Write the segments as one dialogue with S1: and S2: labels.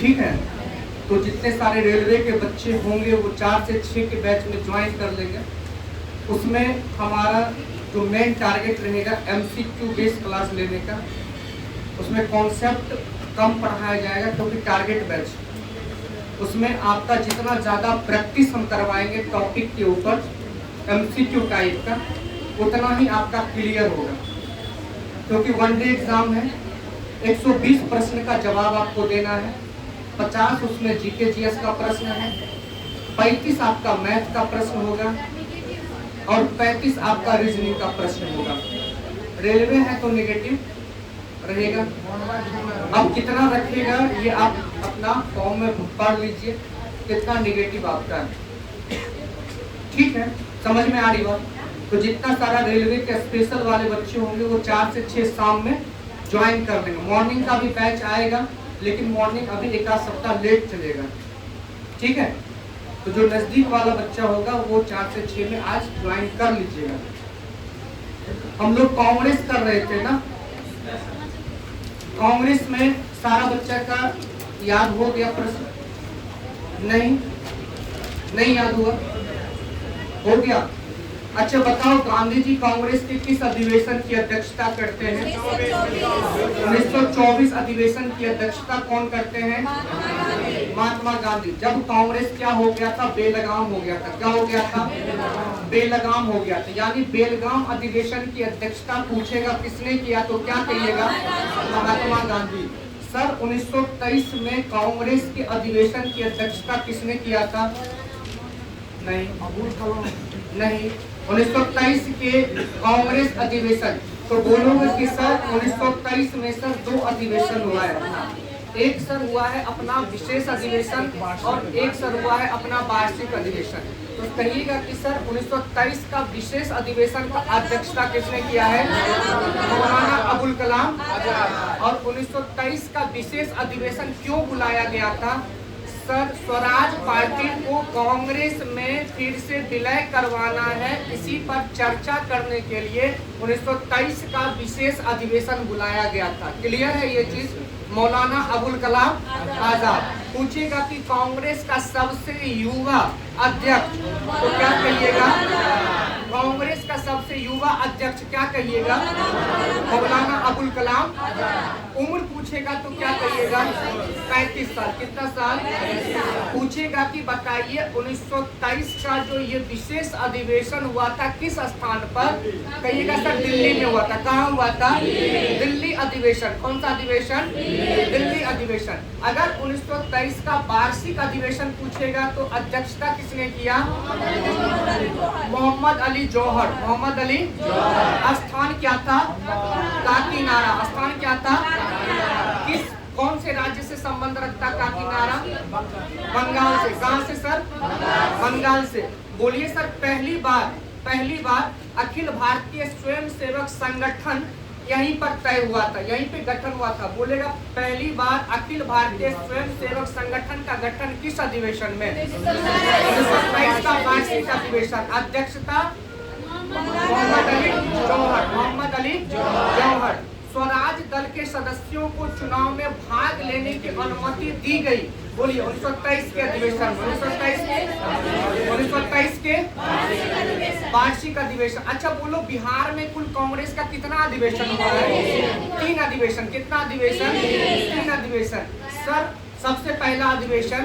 S1: ठीक है, तो जितने सारे रेलवे के बच्चे होंगे वो 4 से 6 के बैच में ज्वाइन कर लेंगे। उसमें हमारा जो मेन टारगेट रहेगा MCQ बेस्ड क्लास लेने का। उसमें कॉन्सेप्ट कम पढ़ाया जाएगा क्योंकि टारगेट बैच, उसमें आपका जितना ज़्यादा प्रैक्टिस हम करवाएंगे टॉपिक के ऊपर MCQ टाइप का, उतना ही आपका क्लियर होगा। क्योंकि 1 डे एग्जाम है, 120 प्रश्न का जवाब आपको देना है, 50 उसमें जीके जीएस का प्रश्न है, 35 आपका मैथ का प्रश्न होगा और 35 आपका रीजनिंग का प्रश्न होगा। रेलवे है तो नेगेटिव रहेगा। अब कितना रखेगा ये आप अपना फॉर्म में पढ़ लीजिए, कितना नेगेटिव आपका है। ठीक है, समझ में आ रही बात? तो जितना सारा रेलवे के स्पेशल वाले बच्चे होंगे वो 4 से 6 शाम में ज्वाइन कर लेंगे। मॉर्निंग का भी बैच आएगा, लेकिन मॉर्निंग अभी एक आध सप्ताह लेट चलेगा। ठीक है, तो जो नजदीक वाला बच्चा होगा वो 4 से 6 में आज ज्वाइन कर लीजिएगा। हम लोग कांग्रेस कर रहे थे ना, कांग्रेस में सारा बच्चा का याद हो गया प्रश्न? नहीं याद हुआ? हो गया? अच्छा बताओ, गांधी जी कांग्रेस के किस अधिवेशन की अध्यक्षता करते हैं? 1924 अधिवेशन की अध्यक्षता कौन करते हैं? महात्मा गांधी। जब कांग्रेस क्या हो गया था? बेलगाम हो गया था। क्या हो गया था? बेलगाम हो गया था। यानी बेलगाम अधिवेशन की अध्यक्षता पूछेगा किसने किया तो क्या कहिएगा? महात्मा गांधी। सर 1923 में कांग्रेस के अधिवेशन की अध्यक्षता किसने किया था? नहीं, 1923 के कांग्रेस अधिवेशन। तो बोलोगे कि सर 1923 में सर 2 अधिवेशन हुआ है, एक सर हुआ है अपना विशेष अधिवेशन और एक सर हुआ है अपना वार्षिक अधिवेशन। तो कहिएगा कि सर 1923 का विशेष अधिवेशन का अध्यक्षता किसने किया है? मौलाना अबुल कलाम। और 1923 का विशेष अधिवेशन क्यों बुलाया गया था? सर स्वराज पार्टी को कांग्रेस में फिर से विलय करवाना है, इसी पर चर्चा करने के लिए 1923 का विशेष अधिवेशन बुलाया गया था। क्लियर है ये चीज? मौलाना अबुल कलाम आजाद। पूछेगा कि कांग्रेस का सबसे युवा अध्यक्ष तो क्या कहिएगा? कांग्रेस का सबसे युवा अध्यक्ष क्या कहिएगा? मौलाना अबुल कलाम। उम्र पूछेगा तो क्या कहिएगा? 35 साल। कितना साल? पूछेगा कि बताइए 1923 का जो ये विशेष अधिवेशन हुआ था किस स्थान पर? कहिएगा सर दिल्ली में हुआ था। कहाँ हुआ था? दिल्ली अधिवेशन। कौन सा अधिवेशन? दिल्ली अधिवेशन। अगर 1923 का वार्षिक अधिवेशन पूछेगा तो अध्यक्षता किसने किया? मोहम्मद अली जौहर। मोहम्मद अली जौहर। स्थान क्या था? काकीनाडा। स्थान क्या था? किस कौन से राज्य से संबंध रखता काकीनाडा? बंगाल से। कहां से सर? बंगाल से। बोलिए सर पहली बार अखिल भारतीय स्वयंसेवक संगठन यहीं पर तय हुआ था, यहीं पे गठन हुआ था। बोलेगा पहली बार अखिल भारतीय स्वयंसेवक संगठन का गठन किस अधिवेशन में? 1923 का वार्षिक अधिवेशन। अध्यक्षता मोहम्मद अली जौहर। मोहम्मद अली जौहर। स्वराज दल के सदस्यों को चुनाव में भाग लेने की अनुमति दी गई। बोलिए 1923 के अधिवेशन। 1923 के वार्षिक अधिवेशन। अच्छा बोलो, बिहार में कुल कांग्रेस का कितना अधिवेशन हुआ है? 3 अधिवेशन। कितना अधिवेशन? 3 अधिवेशन। सर सबसे पहला अधिवेशन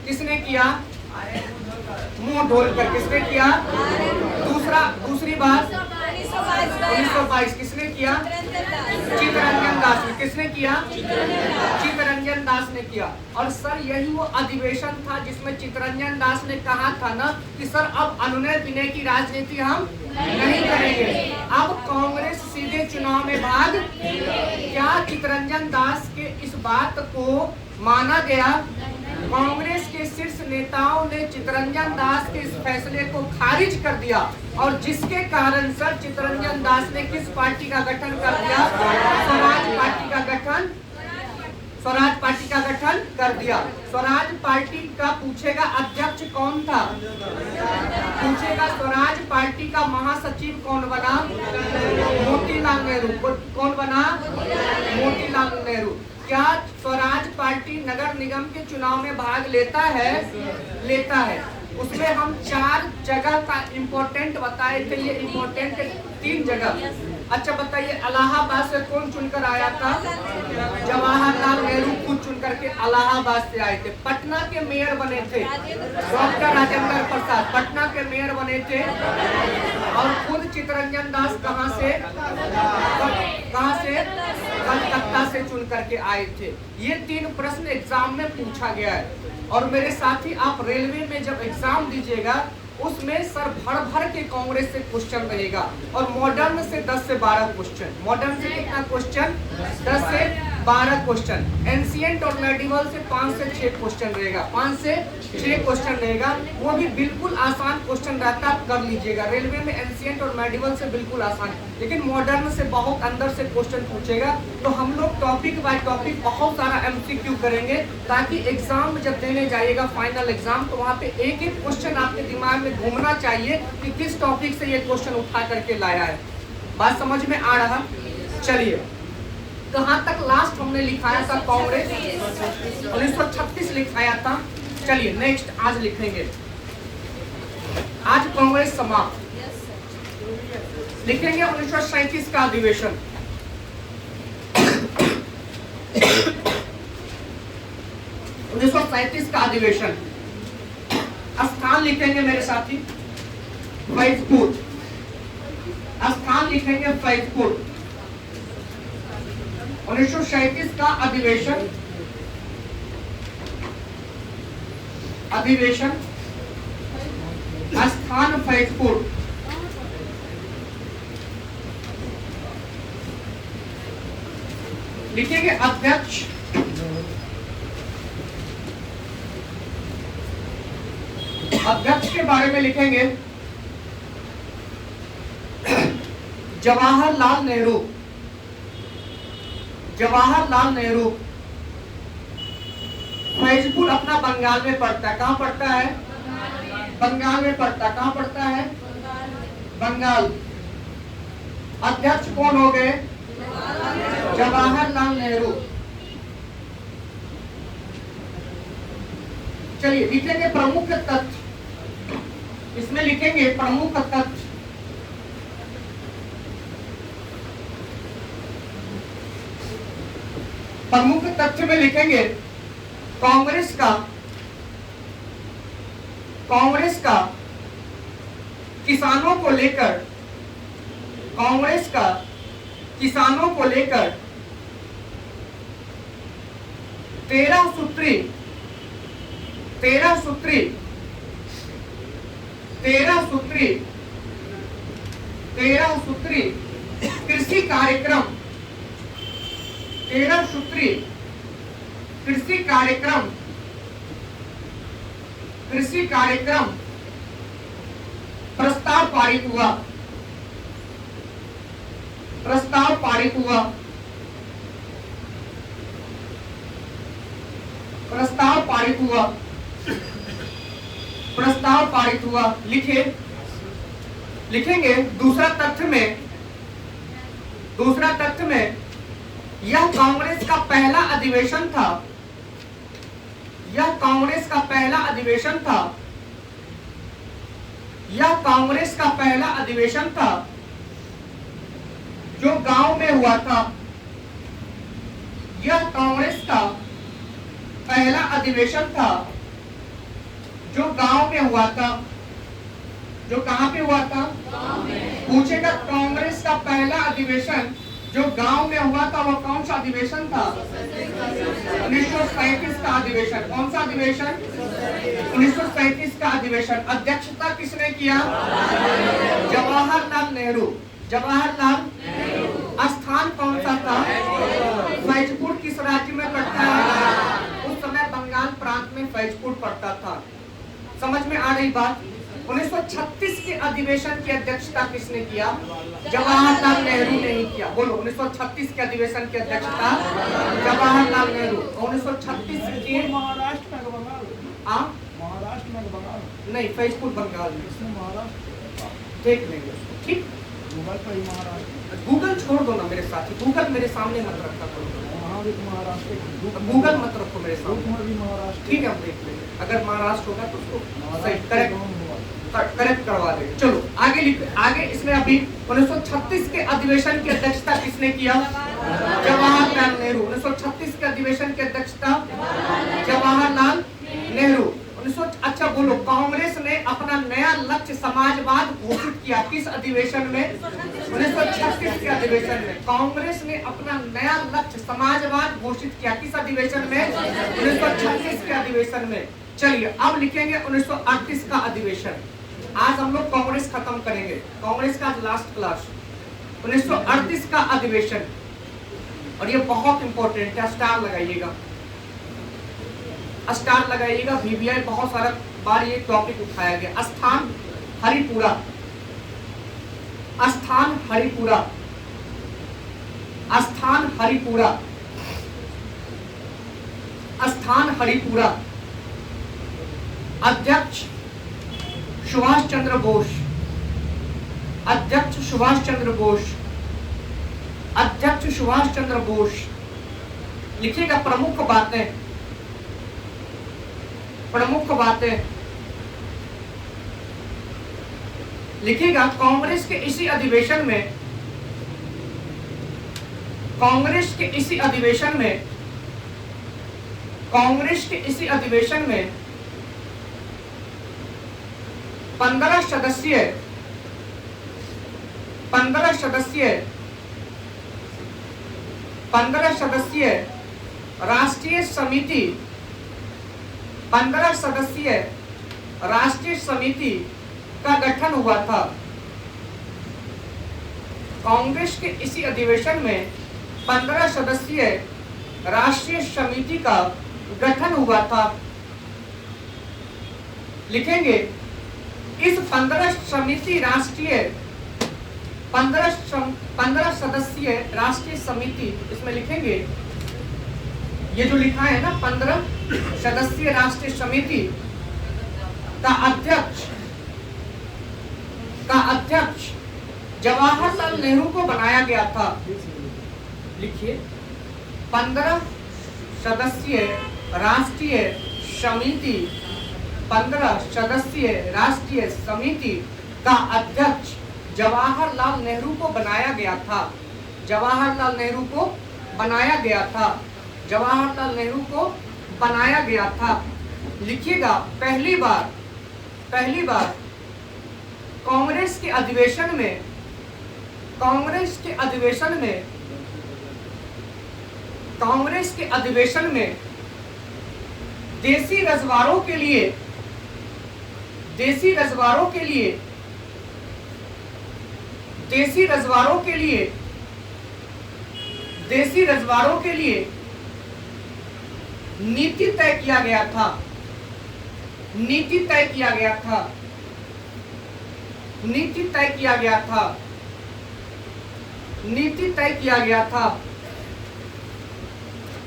S1: किसने किया? मुंह ढोल कर किसने किया? दूसरी बार 1922 किसने किया? चित्तरंजन दास ने। किसने किया? चित्तरंजन दास ने किया। और सर यही वो अधिवेशन था जिसमें चित्तरंजन दास ने कहा था ना कि सर अब अनुनय विनय की राजनीति हम नहीं करेंगे, अब कांग्रेस सीधे चुनाव में भाग। क्या चित्तरंजन दास के इस बात को माना गया? कांग्रेस के शीर्ष नेताओं ने चित्तरंजन दास के इस फैसले को खारिज कर दिया और जिसके कारण सर चित्तरंजन दास ने किस पार्टी का गठन कर दिया? स्वराज पार्टी का गठन। स्वराज पार्टी का गठन कर दिया। स्वराज पार्टी का पूछेगा अध्यक्ष कौन था? पूछेगा स्वराज पार्टी का महासचिव कौन बना? मोतीलाल नेहरू। कौन बना? मोतीलाल नेहरू। क्या स्वराज पार्टी नगर निगम के चुनाव में भाग लेता है? लेता है। उसमें हम 4 जगह का इम्पोर्टेंट बताए थे, ये इम्पोर्टेंट 3 जगह। अच्छा बताइए, इलाहाबाद से कौन चुनकर आया था? जवाहरलाल नेहरू खुद चुनकर के इलाहाबाद से आए थे। पटना के मेयर बने थे डॉक्टर राजेंद्र प्रसाद, पटना के मेयर बने थे। और खुद चित्तरंजन दास कहाँ से? कलकत्ता से चुन करके आए थे। ये 3 प्रश्न एग्जाम में पूछा गया है। और मेरे साथी, आप रेलवे में जब एग्जाम दीजिएगा उसमें सर भर भर के कांग्रेस से क्वेश्चन रहेगा और मॉडर्न से 10 से 12 क्वेश्चन। मॉडर्न से कितना क्वेश्चन? 10 से 12 क्वेश्चन। एंशिएंट और मेडिवल से 5 से 6 क्वेश्चन रहेगा, 5 से 6 क्वेश्चन रहेगा। वो भी बिल्कुल आसान क्वेश्चन रहता, आप कर लीजिएगा। रेलवे में एंशिएंट और मेडिवल से बिल्कुल आसान, लेकिन मॉडर्न से बहुत अंदर से क्वेश्चन पूछेगा। तो हम लोग टॉपिक बाय टॉपिक बहुत सारा MCQ करेंगे, ताकि एग्जाम जब देने जाइएगा फाइनल एग्जाम, तो वहाँ पे एक एक क्वेश्चन आपके दिमाग में घूमना चाहिए कि किस टॉपिक से ये क्वेश्चन उठा करके लाया है। बात समझ में आ रहा? चलिए, कहाँ तक लास्ट हमने लिखाया था? कांग्रेस 1936 लिखाया था। चलिए नेक्स्ट आज लिखेंगे, आज कांग्रेस समाप्त। लिखेंगे 1937 का अधिवेशन। 1937 का अधिवेशन। स्थान लिखेंगे मेरे साथी फैजपुर। स्थान लिखेंगे फैजपुर। 1937 का अधिवेशन। अधिवेशन स्थान फैजपुर। लिखेंगे अध्यक्ष। अध्यक्ष के बारे में लिखेंगे जवाहरलाल नेहरू। जवाहरलाल नेहरू। फैजपुर अपना बंगाल में पड़ता है। कहाँ पड़ता है? बंगाल में पड़ता है। कहाँ पड़ता है? बंगाल। अध्यक्ष कौन हो गए? जवाहरलाल नेहरू। चलिए लिखेंगे प्रमुख तथ्य। इसमें लिखेंगे प्रमुख तथ्य। प्रमुख तथ्य में लिखेंगे कांग्रेस का किसानों को लेकर, कांग्रेस का किसानों को लेकर 13 सूत्री कृषि कार्यक्रम, 13 सूत्री कृषि कार्यक्रम प्रस्ताव पारित हुआ। प्रस्ताव पारित हुआ। प्रस्ताव पारित हुआ। प्रस्ताव पारित हुआ। लिखेंगे दूसरा तथ्य में यह कांग्रेस का पहला अधिवेशन था। यह कांग्रेस का पहला अधिवेशन था। यह कांग्रेस का पहला अधिवेशन था जो गांव में हुआ था। यह कांग्रेस का पहला अधिवेशन था जो गांव में हुआ था। जो कहां पे हुआ था? पूछेगा कांग्रेस का पहला अधिवेशन जो गांव में हुआ था वो कौन सा अधिवेशन था? 1937 का अधिवेशन। कौन सा अधिवेशन? 1937 का अधिवेशन। अध्यक्षता किसने किया? जवाहरलाल नेहरू। जवाहरलाल। स्थान कौन सा था? फैजपुर। किस राज्य में पड़ता है? उस समय बंगाल प्रांत में फैजपुर पड़ता था। समझ में आ रही बात? 1936 के अधिवेशन की अध्यक्षता किसने किया? जवाहरलाल नेहरू ने ही किया। बोलो, 1936 के अधिवेशन की अध्यक्षता जवाहरलाल नेहरू। 1936 के
S2: महाराष्ट्र में बंगाल। महाराष्ट्र में बंगाल
S1: नहीं, फैजपुर बंगाल में।
S2: महाराष्ट्र
S1: देख लेंगे ठीक।
S2: गूगल पर ही महाराष्ट्र।
S1: गूगल छोड़ दो ना मेरे साथी, गूगल मेरे सामने मत रखा करो।
S2: संभावित महाराष्ट्र के
S1: गूगल मत रखो मेरे
S2: ग्रुप
S1: सामने,
S2: में भी महाराष्ट्र
S1: ठीक है, हम देख लेंगे। अगर महाराष्ट्र होगा तो उसको सही
S2: महाराष्ट्र
S1: करेक्ट करवा देंगे। चलो आगे लिख, आगे इसमें अभी 1936 के अधिवेशन की अध्यक्षता किसने किया? जवाहरलाल नेहरू। 1936 के अधिवेशन की अध्यक्षता जवाहरलाल नेहरू। अच्छा बोलो, कांग्रेस ने अपना नया लक्ष्य समाजवाद घोषित किया किस अधिवेशन में? 1936 के अधिवेशन में। कांग्रेस ने अपना नया लक्ष्य समाजवाद घोषित किया किस अधिवेशन में? 1936 के अधिवेशन में। चलिए अब लिखेंगे 1938 का अधिवेशन। आज हम लोग कांग्रेस खत्म करेंगे, कांग्रेस का लास्ट क्लास। 1938 का अधिवेशन, और ये बहुत इंपॉर्टेंट है, स्टार लगाइएगा, स्टार लगाइएगा। VVI बहुत सारा बार ये टॉपिक उठाया गया। स्थान हरिपुरा, स्थान हरिपुरा, स्थान हरिपुरा, स्थान हरिपुरा। अध्यक्ष सुभाष चंद्र बोस, अध्यक्ष सुभाष चंद्र बोस, अध्यक्ष सुभाष चंद्र बोस। लिखिएगा प्रमुख बातें, प्रमुख बातें लिखिएगा। कांग्रेस के इसी अधिवेशन में, कांग्रेस के इसी अधिवेशन में, कांग्रेस के इसी अधिवेशन में 15 सदस्यीय, 15 सदस्यीय, 15 सदस्यीय राष्ट्रीय समिति, 15 सदस्यीय राष्ट्रीय समिति का गठन हुआ था। कांग्रेस के इसी अधिवेशन में 15 सदस्यीय राष्ट्रीय समिति का गठन हुआ था। लिखेंगे इस 15 समिति राष्ट्रीय 15 सदस्यीय राष्ट्रीय समिति, इसमें लिखेंगे ये जो लिखा है ना 15 सदस्यीय राष्ट्रीय समिति का अध्यक्ष जवाहरलाल नेहरू को बनाया गया था। लिखिए 15 सदस्यीय राष्ट्रीय समिति, 15 सदस्यीय राष्ट्रीय समिति का अध्यक्ष जवाहरलाल नेहरू को बनाया गया था। जवाहरलाल नेहरू को बनाया गया था। जवाहरलाल नेहरू को बनाया गया था। लिखिएगा पहली बार कांग्रेस के अधिवेशन में, कांग्रेस के अधिवेशन में, कांग्रेस के अधिवेशन में देसी रजवाड़ों के लिए, देसी रजवाड़ों के लिए, देसी रजवाड़ों के लिए, देसी रजवाड़ों के लिए नीति तय किया गया था। नीति तय किया गया था। नीति तय किया गया था। नीति तय किया गया था।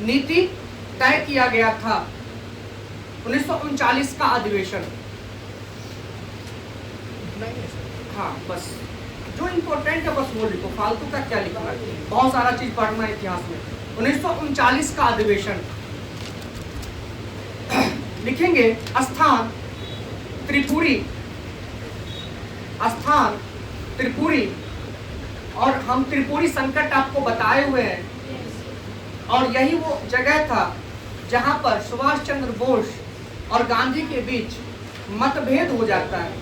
S1: नीति तय किया गया था। 1939 का अधिवेशन। हाँ बस जो इम्पोर्टेंट है बस वो लिखो, फालतू का क्या लिखना है, बहुत सारा चीज पढ़ना है इतिहास में। 1939 का अधिवेशन। लिखेंगे स्थान त्रिपुरी, स्थान त्रिपुरी, और हम त्रिपुरी संकट आपको बताए हुए हैं, और यही वो जगह था जहां पर सुभाष चंद्र बोस और गांधी के बीच मतभेद हो जाता है।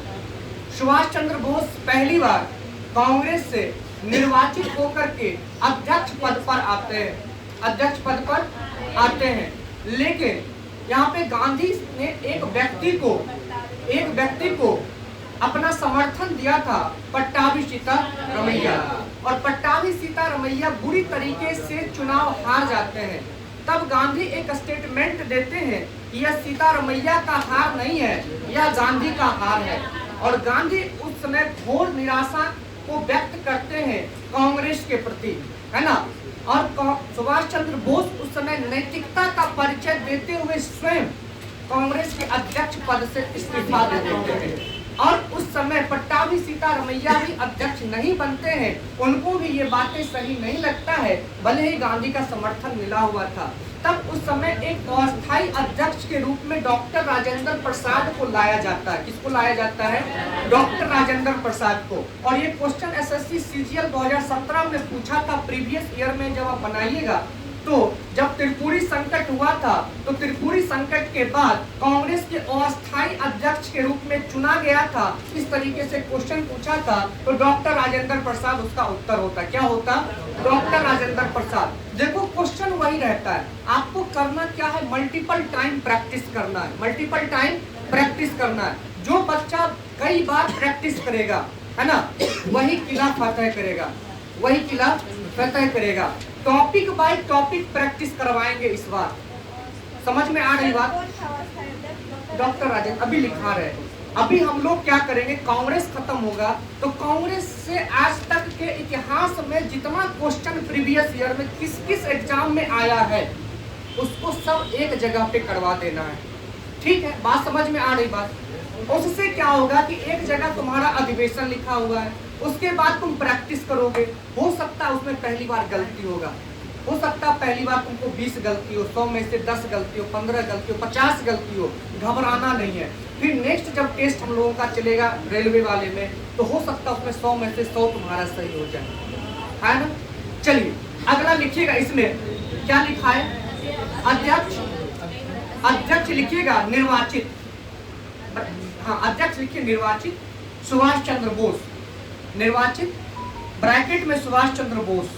S1: सुभाष चंद्र बोस पहली बार कांग्रेस से निर्वाचित होकर के अध्यक्ष पद पर आते हैं, अध्यक्ष पद पर आते हैं। लेकिन यहाँ पे गांधी ने एक व्यक्ति को अपना समर्थन दिया था, पट्टाभी सीतारमैया, और पट्टाभी सीतारमैया बुरी तरीके से चुनाव हार जाते हैं। तब गांधी एक स्टेटमेंट देते हैं कि यह सीतारमैया का हार नहीं है, यह गांधी का हार है। और गांधी उस समय घोर निराशा को व्यक्त करते हैं कांग्रेस के प्रति, है ना। और सुभाष चंद्र बोस उस समय नैतिकता का परिचय देते हुए स्वयं कांग्रेस के अध्यक्ष पद से इस्तीफा दे देते हैं। और उस समय पट्टाभी सीतारमैया भी अध्यक्ष नहीं बनते हैं, उनको भी ये बातें सही नहीं लगता है, भले ही गांधी का समर्थन मिला हुआ था। तब उस समय एक अस्थायी अध्यक्ष के रूप में डॉक्टर राजेंद्र प्रसाद को लाया जाता है। किसको लाया जाता है? डॉक्टर राजेंद्र प्रसाद को। और ये क्वेश्चन एसएससी सीजीएल 2017 में पूछा था, प्रीवियस ईयर में जब आप बनाइएगा। तो जब त्रिपुरी संकट हुआ था, तो त्रिपुरी संकट के बाद कांग्रेस के अस्थायी अध्यक्ष के रूप में चुना गया था, इस तरीके से क्वेश्चन पूछा था, तो डॉक्टर राजेंद्र प्रसाद उसका उत्तर होता। क्या होता? डॉक्टर राजेंद्र प्रसाद। देखो क्वेश्चन वही रहता है, आपको करना क्या है? मल्टीपल टाइम प्रैक्टिस करना है, मल्टीपल टाइम प्रैक्टिस करना है। जो बच्चा कई बार प्रैक्टिस करेगा, है ना, वही किला फतह करेगा, वही किला फतह करेगा। टॉपिक बाय टॉपिक प्रैक्टिस करवाएंगे इस बार। समझ में आ रही बात? डॉक्टर राजेंद्र अभी लिखा रहे। अभी हम लोग क्या करेंगे, कांग्रेस खत्म होगा तो कांग्रेस से आज तक के इतिहास में जितना क्वेश्चन प्रीवियस ईयर में किस किस एग्जाम में आया है, उसको सब एक जगह पे करवा देना है। ठीक है, बात समझ में आ रही बात? उससे क्या होगा कि एक जगह तुम्हारा अधिवेशन लिखा हुआ है, उसके बाद तुम प्रैक्टिस करोगे। हो सकता है उसमें पहली बार गलती होगा, हो सकता है पहली बार तुमको 20 गलती हो, 100 में से 10 गलती हो, 15 गलती हो, 50 गलती हो, घबराना नहीं है। फिर नेक्स्ट जब टेस्ट हम लोगों का चलेगा रेलवे वाले में, तो हो सकता है उसमें 100 में से 100 तुम्हारा सही हो जाए, है ना। चलिए अगला लिखिएगा, इसमें क्या लिखा है? अध्यक्ष, अध्यक्ष लिखिएगा निर्वाचित, हाँ अध्यक्ष लिखिए निर्वाचित सुभाष चंद्र बोस, निर्वाचित ब्रैकेट में सुभाष चंद्र बोस।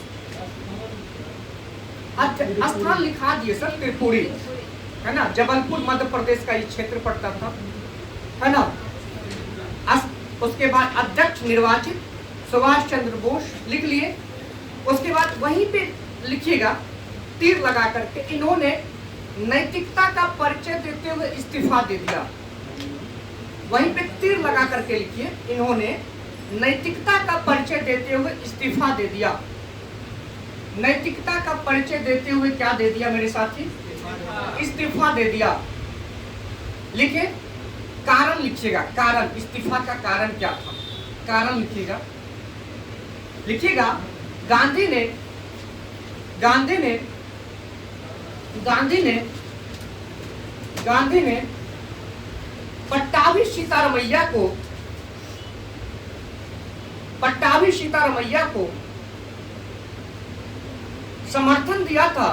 S1: स्थान लिखा दिए सर त्रिपुरी, है ना, जबलपुर मध्य प्रदेश का ये क्षेत्र पड़ता था, है ना। उसके बाद अध्यक्ष निर्वाचित सुभाष चंद्र बोस लिख लिए। उसके बाद वहीं पे लिखिएगा तीर लगा करके, इन्होंने नैतिकता का परिचय देते हुए इस्तीफा दे दिया। वहीं पे तीर लगा करके लिखिए, इन्होंने नैतिकता का परिचय देते हुए इस्तीफा दे दिया। नैतिकता का परिचय देते हुए क्या दे दिया मेरे साथी? इस्तीफा दे दिया। लिखे, कारण लिखिएगा, कारण, इस्तीफा का कारण क्या था, कारण लिखिएगा। लिखिएगा गांधी ने गांधी ने गांधी ने गांधी ने पट्टाभी सीतारमैया को समर्थन दिया था,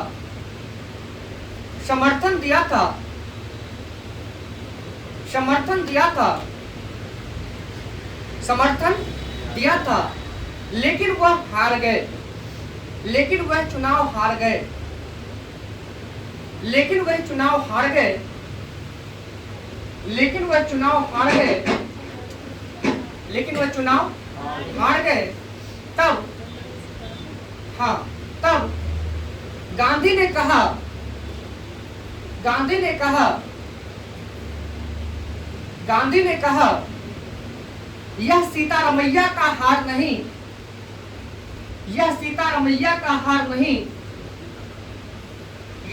S1: समर्थन दिया था, समर्थन दिया था, समर्थन दिया था, लेकिन वह हार गए, लेकिन वह चुनाव हार गए, लेकिन वह चुनाव हार गए, लेकिन वह चुनाव हार गए, लेकिन वह चुनाव हार गए। तब, हाँ, तब गांधी ने कहा, गांधी ने कहा, गांधी ने कहा, यह सीतारमैया का हार नहीं, यह सीतारमैया का हार नहीं,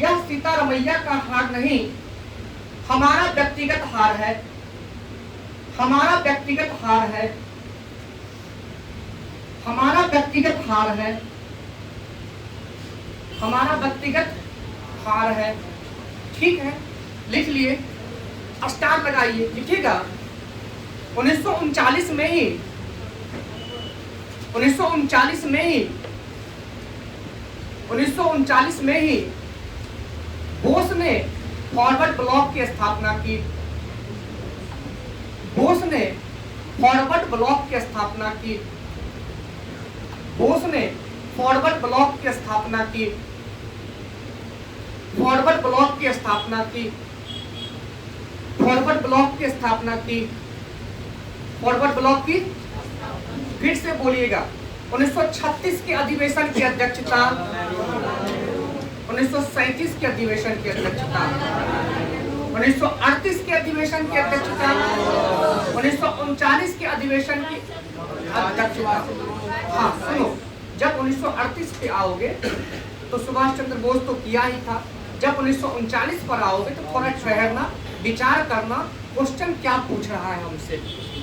S1: यह सीतारमैया का हार नहीं, हमारा व्यक्तिगत हार है, हमारा व्यक्तिगत हार है, हमारा व्यक्तिगत हार है, हमारा व्यक्तिगत हार है। ठीक है, लिख लिए, स्टार लगाइए। लिखिएगा 1939 में ही, 1939 में ही, 1939 में ही बोस ने फॉरवर्ड ब्लॉक की स्थापना की। बोस ने फॉरवर्ड ब्लॉक की स्थापना की। बोस ने फॉरवर्ड ब्लॉक की स्थापना की। फॉरवर्ड ब्लॉक की स्थापना की। फॉरवर्ड ब्लॉक की स्थापना की। फॉरवर्ड ब्लॉक की, फिर से बोलिएगा, 1936 के अधिवेशन की अध्यक्षता, 1937 के अधिवेशन की अध्यक्षता, 1938 के अधिवेशन की अध्यक्षता, 1939 के अधिवेशन की अध्यक्षता। हाँ सुनो, जब 1938 पे आओगे तो सुभाष चंद्र बोस तो किया ही था, जब 1939 पर आओगे तो थोड़ा ठहरना, विचार करना, क्वेश्चन क्या पूछ रहा है हमसे,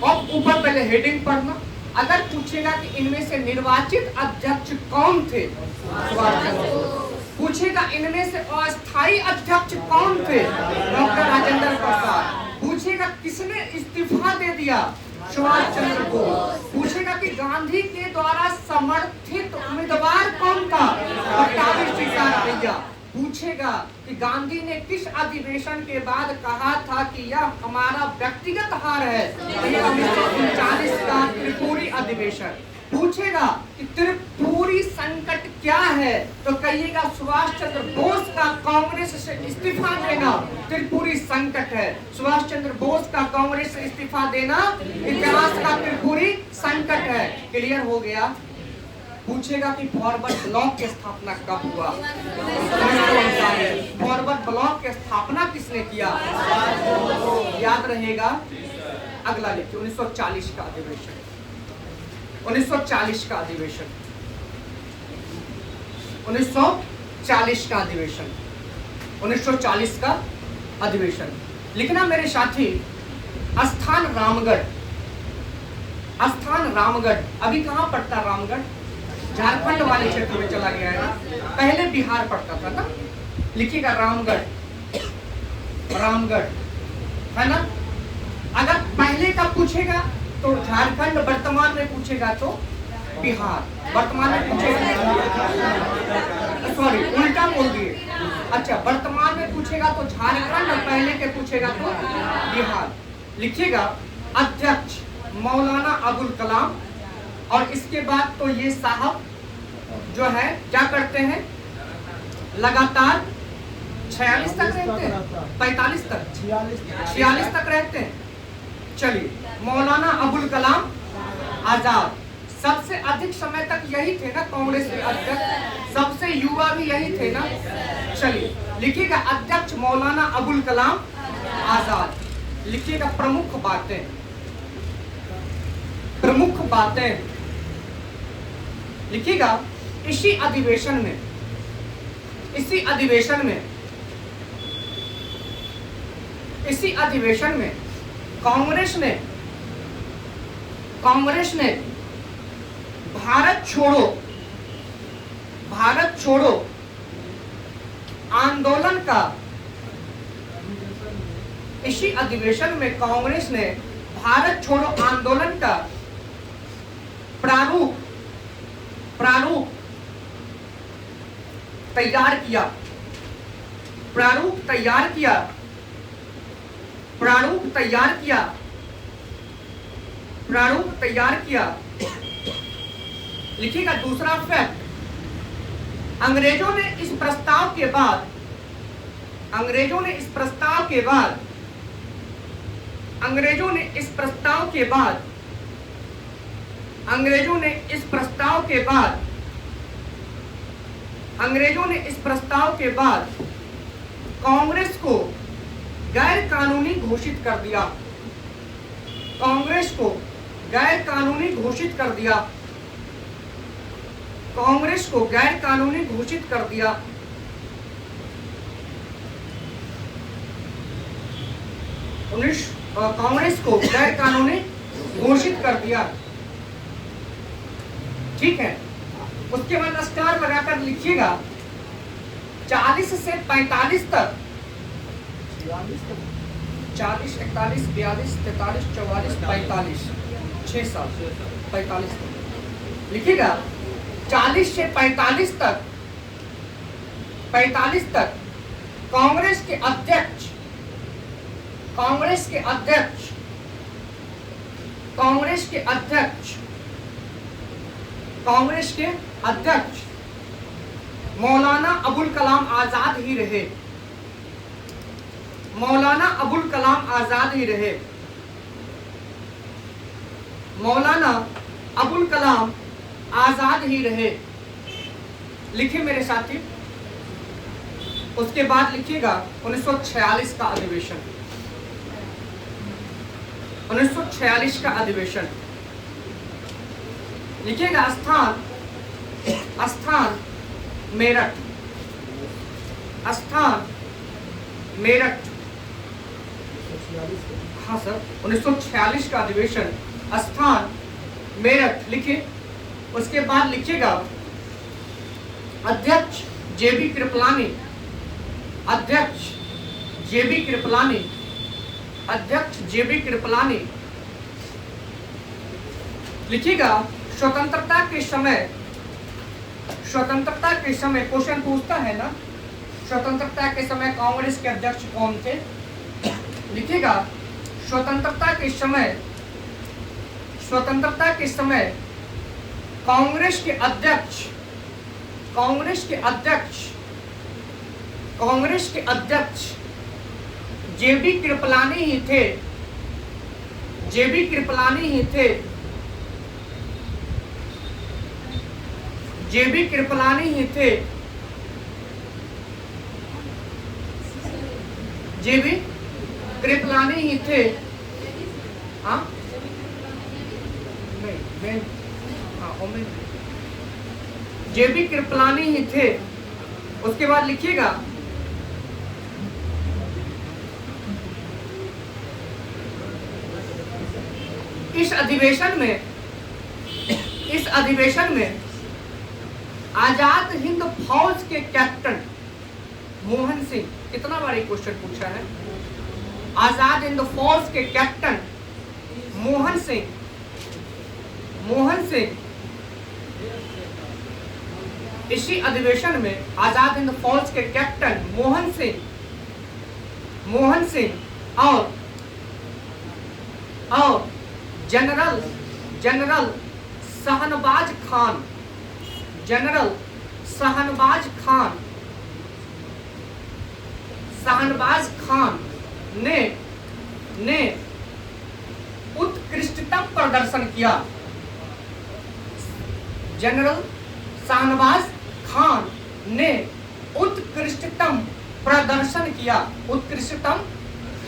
S1: और ऊपर पहले हेडिंग पढ़ना। अगर पूछेगा कि इनमें से निर्वाचित अध्यक्ष कौन थे, सुभाष चंद्र बोस। पूछेगा इनमें से अस्थायी अध्यक्ष कौन थे, डॉक्टर राजेंद्र प्रसाद। पूछेगा किसने इस्तीफा दे दिया, सुभाष चंद्र बोस। पूछेगा कि गांधी के द्वारा समर्थित उम्मीदवार कौन था, पट्टाभी सीतारामैया। पूछेगा कि गांधी ने किस अधिवेशन के बाद कहा था कि यह हमारा व्यक्तिगत हार है, 1939 का त्रिपुरी अधिवेशन। पूछेगा कि त्रिपुरी संकट क्या है, तो कहिएगा सुभाष चंद्र बोस का कांग्रेस से इस्तीफा देना त्रिपुरी संकट है। सुभाष चंद्र बोस का कांग्रेस से इस्तीफा देना इतिहास का त्रिपुरी संकट है। क्लियर हो गया। पूछेगा कि फॉरवर्ड ब्लॉक की स्थापना कब हुआ, फॉरवर्ड ब्लॉक की स्थापना किसने किया, याद रहेगा। अगला देखिए 1940 का अधिवेशन, 1940 का अधिवेशन, 1940 का अधिवेशन, 1940 का अधिवेशन। लिखना मेरे साथी, स्थान रामगढ़, स्थान रामगढ़। अभी कहाँ पड़ता रामगढ़, झारखंड वाले क्षेत्र में चला गया है ना, पहले बिहार पड़ता था ना। लिखिएगा रामगढ़, रामगढ़ है ना। अगर पहले का पूछेगा तो झारखंड, वर्तमान में पूछेगा तो बिहार, वर्तमान में पूछेगा, सॉरी उल्टा बोल दिए। अच्छा, वर्तमान में पूछेगा तो झारखंड और पहले के पूछेगा तो बिहार। लिखिएगा अध्यक्ष मौलाना अबुल कलाम, और इसके बाद तो ये साहब जो है क्या करते हैं, लगातार 46 तक रहते हैं, 45 तक, 46 तक रहते हैं। चलिए, मौलाना अबुल कलाम आजाद सबसे अधिक समय तक यही थे ना कांग्रेस के अध्यक्ष, सबसे युवा भी यही थे ना। चलिए लिखिएगा अध्यक्ष मौलाना अबुल कलाम आजाद। लिखिएगा प्रमुख बातें, प्रमुख बातें लिखिएगा। इसी अधिवेशन में, इसी अधिवेशन में, इसी अधिवेशन में कांग्रेस ने भारत छोड़ो, भारत छोड़ो आंदोलन का, इसी अधिवेशन में कांग्रेस ने भारत छोड़ो आंदोलन का प्रारूप तैयार किया, प्रारूप तैयार किया, प्रारूप तैयार किया, प्रारूप तैयार किया। लिखिएगा दूसरा फैक्ट, अंग्रेजों ने इस प्रस्ताव के बाद, अंग्रेजों ने इस प्रस्ताव के बाद, अंग्रेजों ने इस प्रस्ताव के बाद, अंग्रेजों ने इस प्रस्ताव के बाद, अंग्रेजों ने इस प्रस्ताव के बाद कांग्रेस को गैर कानूनी घोषित कर दिया, कांग्रेस को गैर कानूनी घोषित कर दिया, कांग्रेस को गैर कानूनी घोषित कर दिया। कांग्रेस को गैर कानूनी घोषित कर दिया। ठीक है, उसके बाद स्टार लगाकर लिखिएगा 40 से 45 तक, 40, 41, 42, 43, 44, 45, 6 साल 45 तक। लिखिएगा 40 से 45 तक, 45 तक कांग्रेस के अध्यक्ष, कांग्रेस के अध्यक्ष, कांग्रेस के अध्यक्ष, कांग्रेस के अध्यक्ष मौलाना अबुल कलाम आजाद ही रहे, मौलाना अबुल कलाम आजाद ही रहे, मौलाना अबुल कलाम आजाद ही रहे। लिखिए मेरे साथी, उसके बाद लिखिएगा 1946 का अधिवेशन, 1946 का अधिवेशन। लिखिएगा स्थान, स्थान मेरठ, स्थान मेरठ। हाँ सर, 1946 का अधिवेशन, स्थान मेरठ लिखे। उसके बाद लिखिएगा अध्यक्ष जेबी कृपलानी, अध्यक्ष जेबी कृपलानी, अध्यक्ष जेबी कृपलानी। लिखिएगा स्वतंत्रता के समय, स्वतंत्रता के समय क्वेश्चन पूछता है ना, स्वतंत्रता के समय कांग्रेस के अध्यक्ष कौन थे? लिखिएगा स्वतंत्रता के समय, स्वतंत्रता के समय कांग्रेस के अध्यक्ष, कांग्रेस के अध्यक्ष, कांग्रेस के अध्यक्ष जेबी कृपलानी ही थे, जेबी कृपलानी ही थे, जेबी कृपलानी ही थे, जेबी कृपलानी ही थे। हाँ नहीं, मैं जेबी कृपलानी ही थे। उसके बाद लिखिएगा इस अधिवेशन में, इस अधिवेशन में आजाद हिंद फौज के कैप्टन मोहन सिंह, कितना बार ये क्वेश्चन पूछा है, आजाद हिंद फौज के कैप्टन मोहन सिंह, मोहन सिंह इसी अधिवेशन में आजाद हिंद फौज के कैप्टन मोहन सिंह, मोहन सिंह और general, general Shahnawaz Khan, general Shahnawaz Khan, Shahnawaz Khan ने उत्कृष्टतम प्रदर्शन किया। जनरल शाहनवाज खान ने उत्कृष्टतम प्रदर्शन किया, उत्कृष्टतम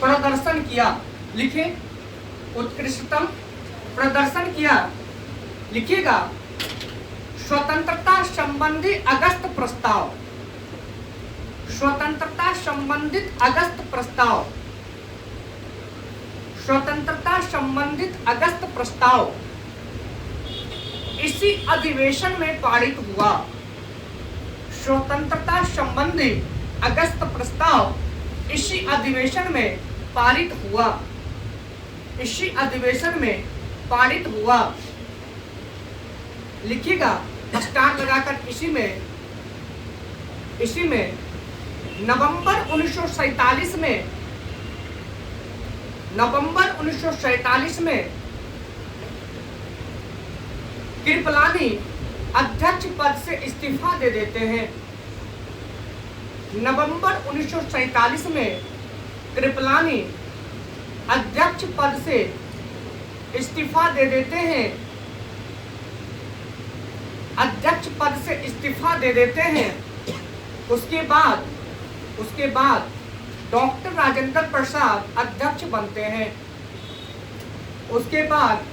S1: प्रदर्शन किया। लिखे उत्कृष्टतम प्रदर्शन किया। लिखिएगा स्वतंत्रता संबंधी अगस्त प्रस्ताव, स्वतंत्रता संबंधित अगस्त प्रस्ताव, स्वतंत्रता संबंधित अगस्त प्रस्ताव इसी अधिवेशन में पारित हुआ। स्वतंत्रता संबंधी अगस्त प्रस्ताव इसी अधिवेशन में पारित हुआ, इसी अधिवेशन में पारित हुआ। लिखिएगा स्टार लगाकर इसी में, इसी में नवंबर 1947 में, नवंबर 1947 में कृपलानी अध्यक्ष पद से इस्तीफा दे देते हैं। नवंबर 1947 में कृपलानी अध्यक्ष पद से इस्तीफा दे देते हैं, अध्यक्ष पद से इस्तीफा दे देते हैं। उसके बाद डॉक्टर राजेंद्र प्रसाद अध्यक्ष बनते हैं। उसके बाद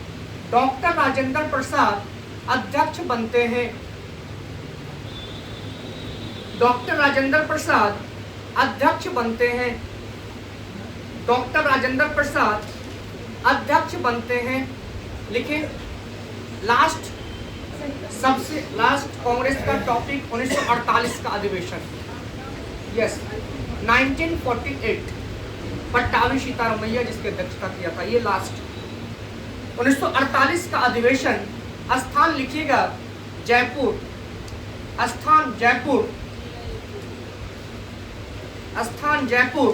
S1: डॉक्टर राजेंद्र प्रसाद अध्यक्ष बनते हैं। डॉक्टर राजेंद्र प्रसाद अध्यक्ष बनते हैं। डॉक्टर राजेंद्र प्रसाद अध्यक्ष बनते हैं। लिखें लास्ट, सबसे लास्ट कांग्रेस का टॉपिक 1948 का अधिवेशन, यस 1948, पट्टाभी सीतारमैया जिसकी अध्यक्षता किया था, ये लास्ट 1948 का अधिवेशन। स्थान लिखिएगा जयपुर, स्थान जयपुर, स्थान जयपुर,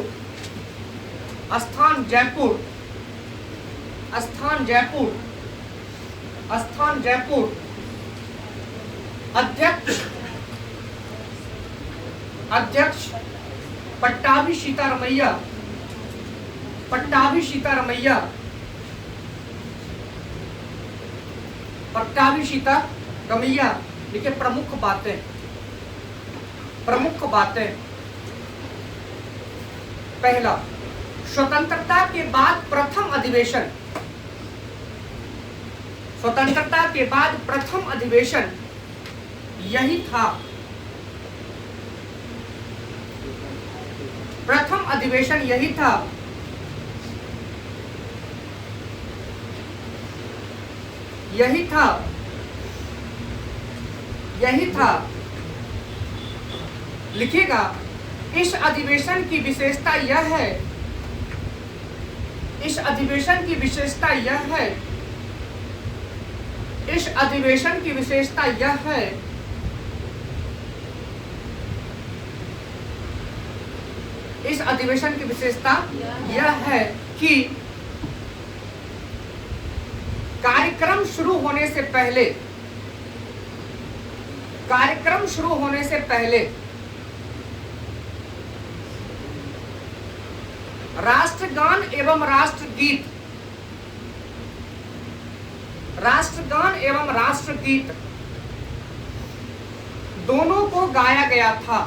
S1: स्थान जयपुर, स्थान जयपुर, स्थान जयपुर। अध्यक्ष, अध्यक्ष पट्टाभी सीतारमैया, पट्टाभी सीतारमैया, पट्टाभी सीतारमैया। देखिए प्रमुख बातें, प्रमुख बातें। पहला, स्वतंत्रता के बाद प्रथम अधिवेशन, स्वतंत्रता के बाद प्रथम अधिवेशन यही था। प्रथम अधिवेशन यही था। यही था। लिखिएगा, इस अधिवेशन की विशेषता यह है, इस अधिवेशन की विशेषता यह है, इस अधिवेशन की विशेषता यह है इस अधिवेशन की विशेषता यह है कि कार्यक्रम शुरू होने से पहले राष्ट्रगान एवं राष्ट्रगीत दोनों को गाया गया था।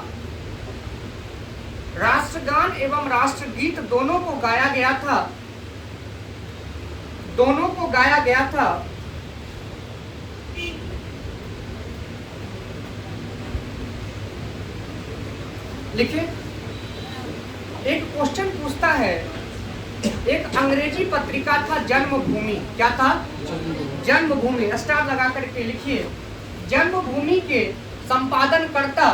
S1: राष्ट्रगान एवं राष्ट्रगीत दोनों को गाया गया था। लिखिए, एक क्वेश्चन पूछता है, एक अंग्रेजी पत्रिका था जन्मभूमि। क्या था? जन्मभूमि। स्टार लगा करके लिखिए, जन्मभूमि के संपादनकर्ता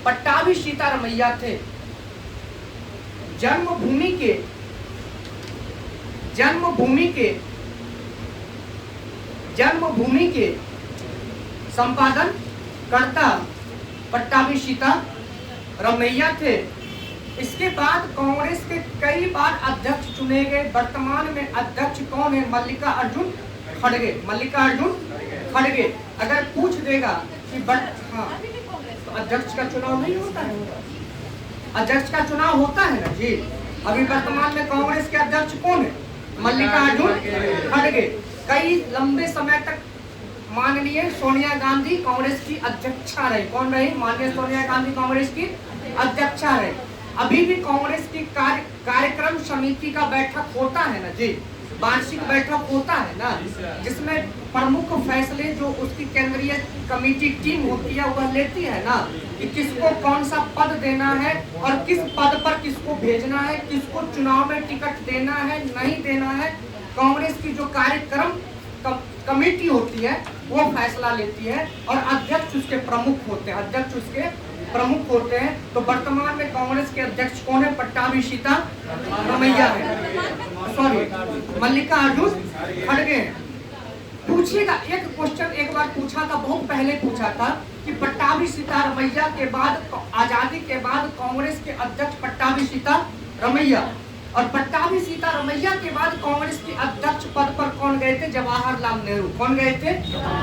S1: पट्टाभी सीतारमैया थे। जन्मभूमि के संपादनकर्ता पट्टाभी सीतारमैया थे। इसके बाद कांग्रेस के कई बार अध्यक्ष चुने गए। वर्तमान में अध्यक्ष कौन है? मल्लिकार्जुन खड़गे। अगर पूछ देगा कि तो अध्यक्ष का चुनाव नहीं होता है? अध्यक्ष का चुनाव होता है ना जी। अभी वर्तमान में कांग्रेस के अध्यक्ष कौन है? मल्लिकार्जुन खड़गे। कई लंबे समय तक माननीय सोनिया गांधी कांग्रेस की अध्यक्षा रही। कौन रही? माननीय सोनिया गांधी कांग्रेस की अध्यक्षा रही। अभी भी कांग्रेस की कार्यक्रम समिति का बैठक होता है ना जी, वार्षिक बैठक होता है ना, जिसमें प्रमुख फैसले जो उसकी केंद्रीय कमेटी टीम होती है वह लेती है ना, कि किसको कौन सा पद देना है और किस पद पर किसको भेजना है, किसको चुनाव में टिकट देना है नहीं देना है। कांग्रेस की जो कार्यक्रम कमेटी होती है वो फैसला लेती है और अध्यक्ष उसके प्रमुख होते हैं। तो वर्तमान में कांग्रेस के अध्यक्ष कौन है? पट्टाभी सीतारमैया है, मल्लिकार्जुन खड़गे हैं। पूछिएगा, एक क्वेश्चन एक बार पूछा था, बहुत पहले पूछा था कि पट्टाभी सीतारमैया के बाद, आजादी के बाद कांग्रेस के अध्यक्ष पट्टाभी सीतारमैया, और पट्टाभी सीतारमैया के बाद कांग्रेस के अध्यक्ष पद पर कौन गए थे? जवाहरलाल नेहरू। कौन गए थे?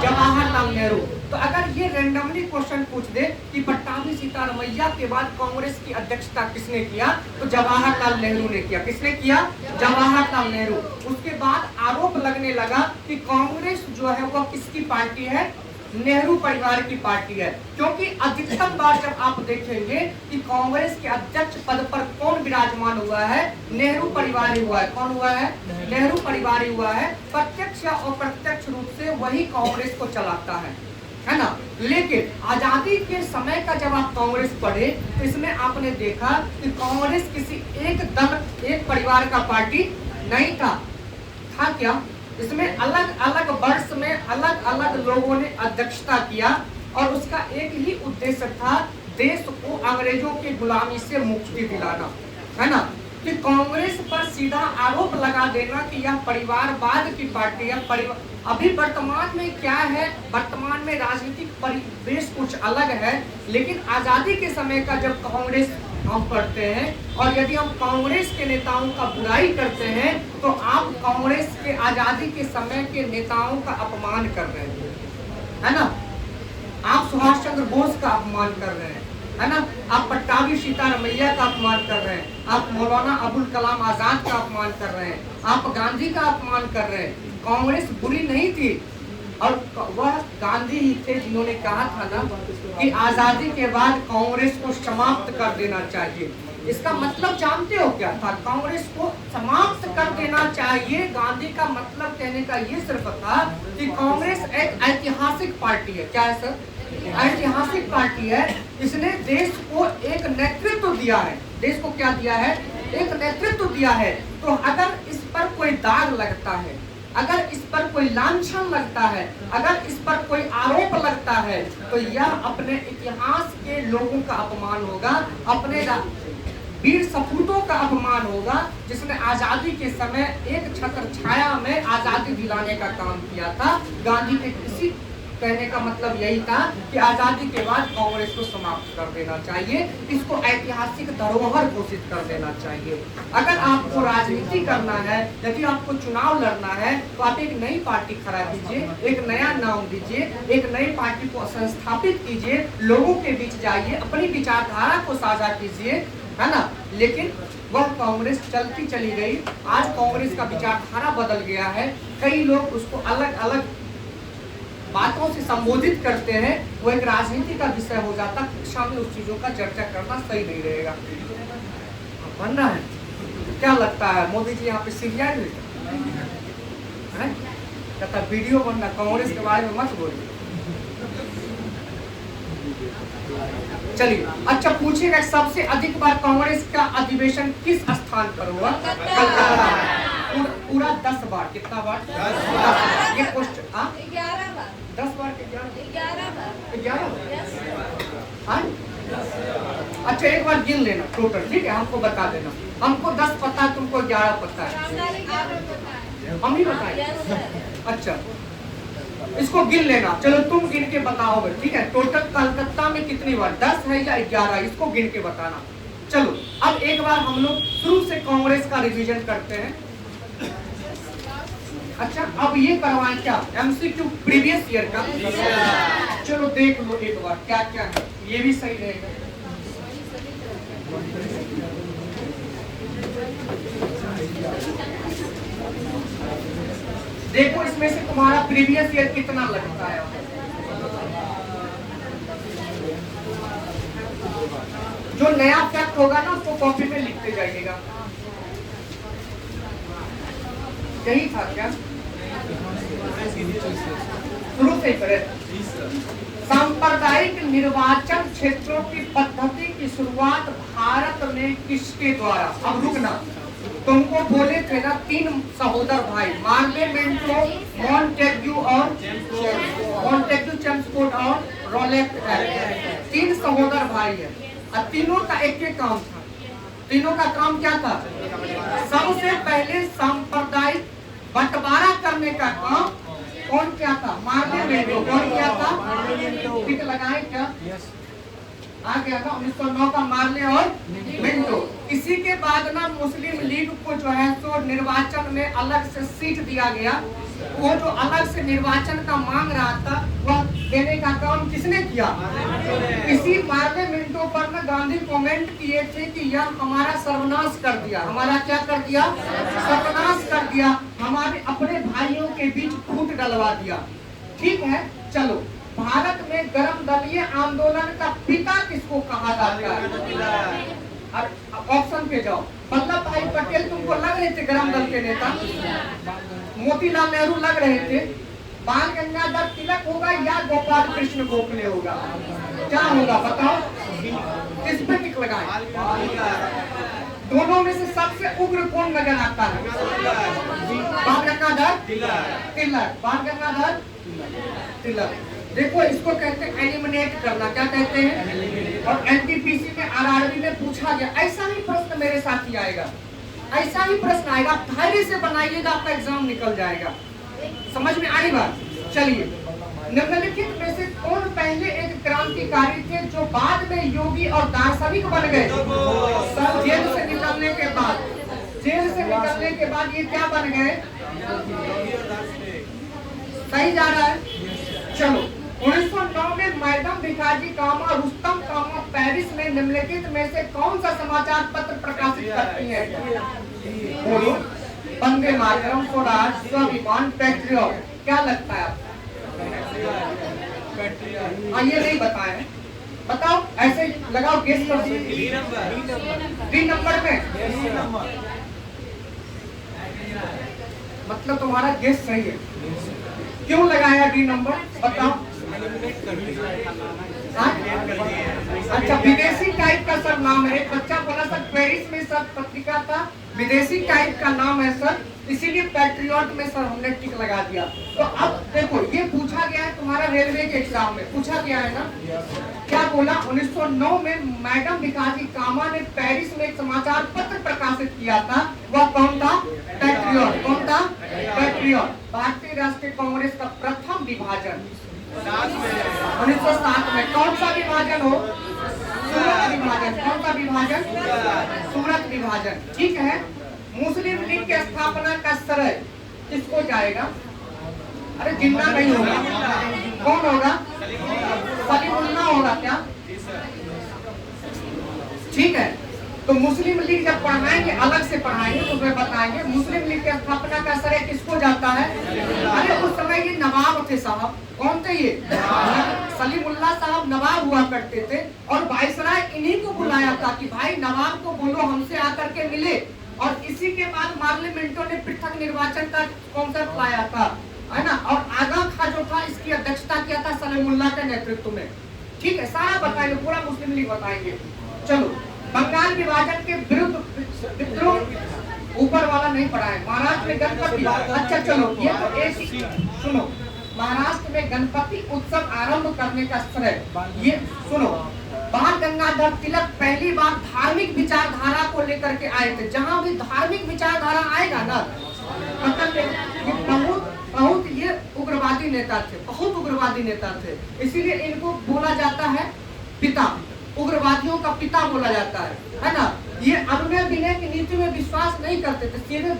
S1: जवाहरलाल नेहरू। तो अगर ये रैंडमली क्वेश्चन पूछ दे कि पट्टाभी सीतारमैया के बाद कांग्रेस की अध्यक्षता किसने किया, तो जवाहरलाल नेहरू ने किया। किसने किया? जवाहरलाल नेहरू। उसके बाद आरोप लगने लगा कि कांग्रेस जो है वह किसकी पार्टी है? नेहरू परिवार की पार्टी है, क्योंकि अधिकतम बार जब आप देखेंगे कि कांग्रेस के अध्यक्ष पद पर कौन विराजमान हुआ है? नेहरू परिवार ही हुआ है। कौन हुआ है? नेहरू परिवार ही हुआ है। प्रत्यक्ष या अप्रत्यक्ष रूप से वही कांग्रेस को चलाता है ना। लेकिन आजादी के समय का जब आप कांग्रेस पढ़े तो इसमें आपने देखा कि कांग्रेस किसी एक दल, एक परिवार का पार्टी नहीं था क्या? इसमें अलग अलग वर्ष में अलग अलग लोगों ने अध्यक्षता किया और उसका एक ही उद्देश्य था, देश को अंग्रेजों की गुलामी से मुक्ति दिलाना, है ना। कि कांग्रेस पर सीधा आरोप लगा देना कि यह परिवारवाद की पार्टी है। अभी वर्तमान में क्या है? वर्तमान में राजनीतिक परिवेश कुछ अलग है, लेकिन आजादी के समय का जब कांग्रेस हम पढ़ते हैं और यदि हम कांग्रेस के नेताओं का बुराई करते हैं तो आप कांग्रेस के आजादी के समय के नेताओं का अपमान कर रहे हैं, है ना। आप सुभाष चंद्र बोस का अपमान कर रहे हैं, है ना। आप पट्टाभी सीतारमैया का अपमान कर रहे हैं, आप मौलाना अबुल कलाम आजाद का अपमान कर रहे हैं, आप गांधी का अपमान कर रहे हैं। कांग्रेस बुरी नहीं थी और वह गांधी ही थे जिन्होंने कहा था ना कि आजादी के बाद कांग्रेस को समाप्त कर देना चाहिए। इसका मतलब जानते हो क्या था? कांग्रेस को समाप्त कर देना चाहिए। गांधी का मतलब कहने का ये सिर्फ था कि कांग्रेस एक ऐतिहासिक पार्टी है। क्या है सर? ऐतिहासिक पार्टी है। इसने देश को एक नेतृत्व दिया है। देश को क्या दिया है? एक नेतृत्व दिया है। तो अगर इस पर कोई दाग लगता है, अगर इस पर कोई लांछन लगता है, अगर इस पर कोई आरोप लगता है, तो यह अपने इतिहास के लोगों का अपमान होगा, अपने वीर सपूतों का अपमान होगा, जिसने आजादी के समय एक छत्र छाया में आजादी दिलाने का काम किया था। गांधी के किसी कहने का मतलब यही था कि आजादी के बाद कांग्रेस को समाप्त कर देना चाहिए, इसको ऐतिहासिक धरोहर घोषित कर देना चाहिए। अगर आपको राजनीति करना है, यदि आपको चुनाव लड़ना है, तो आप एक नई पार्टी खड़ा कीजिए, एक नया नाम दीजिए, एक नई पार्टी को संस्थापित कीजिए, लोगों के बीच जाइए, अपनी विचारधारा को साझा कीजिए, है ना। लेकिन वह कांग्रेस चलती चली गई। आज कांग्रेस का विचारधारा बदल गया है। कई लोग उसको अलग अलग बातों से संबोधित करते हैं, वो एक राजनीति का विषय हो जाता। शिक्षा में उस चीजों का चर्चा करना सही नहीं रहेगा। बनना है, क्या लगता है मोदी जी यहाँ पे सीरियस है? कहता वीडियो बनना, कांग्रेस के बारे में मत बोलिए। चलिए, अच्छा पूछिएगा, सबसे अधिक बार कांग्रेस का अधिवेशन किस स्थान पर हुआ? कलकत्ता। पूरा 10 बार। कितना बार? 10। ये क्वेश्चन 10 बार के 11 बार। अच्छा एक बार गिन लेना टोटल, ठीक है? हमको बता देना। हमको 10 पता है, तुमको 11 पता है। हम ही बताएं। अच्छा इसको गिन लेना। चलो तुम गिन के बताओगे, ठीक है? टोटल कलकत्ता में कितनी बार, 10 है या 11? इसको गिन के बताना। चलो अब एक बार हम लोग शुरू से कांग्रेस का रिवीजन करते हैं। अच्छा अब ये करवाएं क्या, एमसीक्यू प्रीवियस ईयर का? चलो देख लो एक बार क्या क्या है, ये भी सही रहेगा। देखो इसमें से तुम्हारा प्रीवियस ईयर कितना लगता है। जो नया फैक्ट होगा ना उसको कॉपी में लिखते जाइएगा। यही था क्या? शुरू से करें। सांप्रदायिक निर्वाचन क्षेत्रों की पद्धति की शुरुआत भारत में किसके द्वारा? अब रुकना, तुमको बोले थे ना 3 सहोदर भाई, मार्ले मेंटो, मॉन्टेग्यू और चेम्सफोर्ड और रोलेट। 3 सहोदर भाई है और तीनों का एक ही काम था। तीनों का काम क्या था? सबसे पहले सांप्रदायिक बंटवारा करने का काम कौन क्या था? मार्ले मेंटो। कौन क्या था? ठीक लगाए क्या? आ गया था 1909 का मार्ले और मेंटो। इसी के बाद ना मुस्लिम लीग को जो है सो निर्वाचन में अलग से सीट दिया गया। वो जो अलग से निर्वाचन का मांग रहा था वह देने का काम किसने किया? इसी मार्ले मेंटो पर ना गांधी कमेंट किए थे कि यह हमारा सर्वनाश कर दिया। हमारा क्या कर दिया? सर्वनाश कर दिया। हमारे अपने भाइयों के बीच फूट डलवा दिया। ठीक है, चलो भारत में गर्म दलीय आंदोलन का पिता किसको कहा जाता है? ऑप्शन पे जाओ। वल्लभ भाई पटेल तुमको लग रहे थे गर्म दल के नेता? मोतीलाल नेहरू लग रहे थे? बाल गंगाधर तिलक होगा या गोपाल कृष्ण गोखले होगा? क्या होगा बताओ? किस पे टिक लगाए? दोनों में से सबसे उग्र कौन नजर आता है? बाल गंगाधर तिलक। बाल गंगाधर तिलक। देखो इसको कहते हैं एलिमिनेट करना। क्या कहते हैं? और एनटीपीसी में आरआरबी में पूछा गया ऐसा ही प्रश्न मेरे साथ ही आएगा, ऐसा ही प्रश्न आएगा। धैर्य से बनाइएगा, आपका एग्जाम निकल जाएगा। समझ में आई बात? चलिए, निम्नलिखित में से कौन पहले एक क्रांतिकारी थे जो बाद में योगी और दार्शनिक बन गए? सब जेल से निकलने के बाद, जेल से निकलने के बाद ये क्या बन गए? सही जा रहा है? चलो 1909 में मैडम भिखाजी कामा रुस्तम कामा पेरिस में निम्नलिखित में से कौन सा समाचार पत्र प्रकाशित करती है? बोलो। वंदे मातरम, स्वराज, स्वाभिमान, पैट्रियट। क्या लगता है आपको? ये नहीं बताए, बताओ ऐसे लगाओ, गेस कर। 3 नंबर में मतलब तुम्हारा गेस सही है। क्यों लगाया डी नंबर, बताओ। हाँ? अच्छा, विदेशी टाइप का सर नाम है। एक बच्चा बोला सर पेरिस में सर पत्रिका था, विदेशी टाइप का नाम है सर, इसीलिए पैट्रियट में सर हमने टिक लगा दिया। तो अब देखो ये पूछा गया है तुम्हारा रेलवे के एग्जाम में, पूछा गया है ना, क्या बोला 1909 में मैडम भिखाजी कामा ने पेरिस में एक समाचार पत्र प्रकाशित किया था, वह कौन था, पैट्रियट। कौन था, पैट्रियट। भारतीय राष्ट्रीय कांग्रेस का प्रथम विभाजन 1907 में। कौन सा विभाजन हो, सूरत विभाजन। कौन सा विभाजन, सूरत विभाजन, ठीक है। मुस्लिम लीग की स्थापना का श्रेय किसको जाएगा, अरे जिन्ना नहीं होगा, कौन होगा, सलीमुल्लाह होगा क्या, ठीक है। तो मुस्लिम लीग जब पढ़ाएंगे अलग से पढ़ाएंगे तो उसमें बताएंगे मुस्लिम लीग की स्थापना का श्रेय किसको जाता है। अरे उस समय ये नवाब थे साहब, कौन थे ये, सलीमुल्लाह साहब नवाब हुआ करते थे, और वाइसराय इन्हीं को बुलाया था कि भाई नवाब को बोलो हमसे आकर के मिले, और इसी के बाद पार्लियामेंटों ने पृथक निर्वाचन का कॉन्सेप्ट लाया था, है ना। और आगा खा जो था इसकी अध्यक्षता किया था सलीमुल्लाह के नेतृत्व में, ठीक है। सारा बताएंगे, पूरा मुस्लिम लीग बताएंगे। चलो, बंगाल विभाजन के विरुद्ध विद्रोह ऊपर वाला नहीं पढ़ा है। महाराष्ट्र में गणपति, अच्छा चलो ये तो एक सुनो, महाराष्ट्र में गणपति उत्सव आरंभ करने का श्रेय, ये सुनो, बाल गंगाधर तिलक पहली बार धार्मिक विचारधारा को लेकर के आए थे। जहां भी धार्मिक विचारधारा आएगा ना, मतलब ये बहुत ये उग्रवादी नेता थे, बहुत उग्रवादी नेता थे, इसीलिए इनको बोला जाता है पिता, उग्रवादियों का पिता बोला जाता है ना। ये अनुनय विनय की नीति में विश्वास नहीं करते थे, सीधे